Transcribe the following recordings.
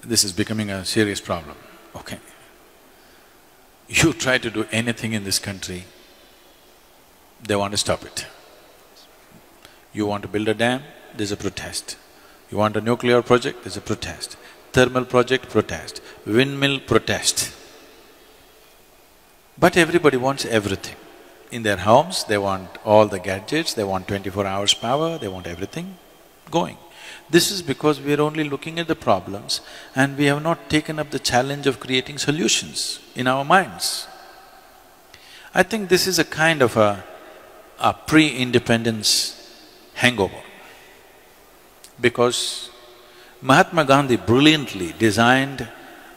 this is becoming a serious problem, okay. You try to do anything in this country, they want to stop it. You want to build a dam, there's a protest. You want a nuclear project, there's a protest. Thermal project, protest. Windmill, protest. But everybody wants everything. In their homes, they want all the gadgets, they want 24 hours power, they want everything going. This is because we are only looking at the problems and we have not taken up the challenge of creating solutions in our minds. I think this is a kind of a pre-independence hangover. Because Mahatma Gandhi brilliantly designed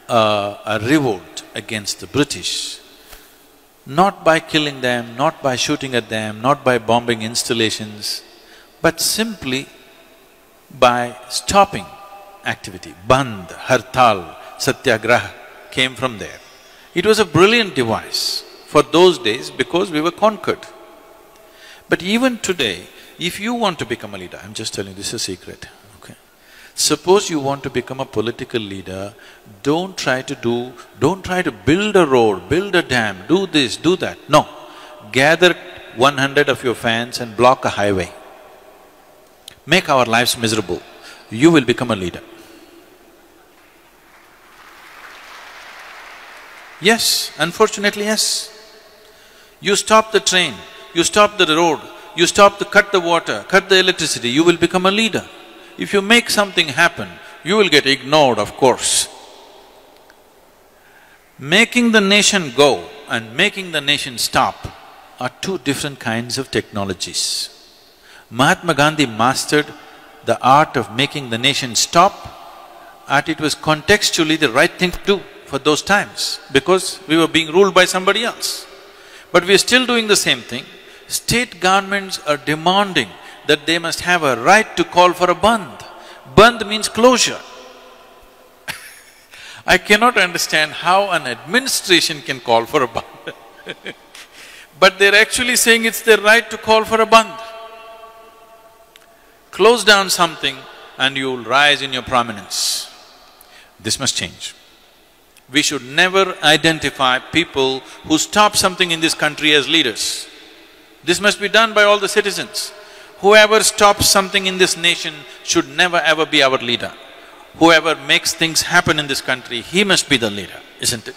a revolt against the British, not by killing them, not by shooting at them, not by bombing installations, but simply by stopping activity. Bandh, Hartal, Satyagraha came from there. It was a brilliant device for those days because we were conquered. But even today, if you want to become a leader, I'm just telling you, this is a secret, okay? Suppose you want to become a political leader, don't try to build a road, build a dam, do this, do that. No. Gather 100 of your fans and block a highway. Make our lives miserable. You will become a leader. Yes, unfortunately, yes. You stop the train, you stop the road, you cut the water, cut the electricity, you will become a leader. If you make something happen, you will get ignored, of course. Making the nation go and making the nation stop are two different kinds of technologies. Mahatma Gandhi mastered the art of making the nation stop, and it was contextually the right thing to do for those times because we were being ruled by somebody else. But we are still doing the same thing. State governments are demanding that they must have a right to call for a bandh. Bandh means closure. I cannot understand how an administration can call for a bandh but they're actually saying it's their right to call for a bandh. Close down something and you'll rise in your prominence. This must change. We should never identify people who stop something in this country as leaders. This must be done by all the citizens. Whoever stops something in this nation should never ever be our leader. Whoever makes things happen in this country, he must be the leader, isn't it?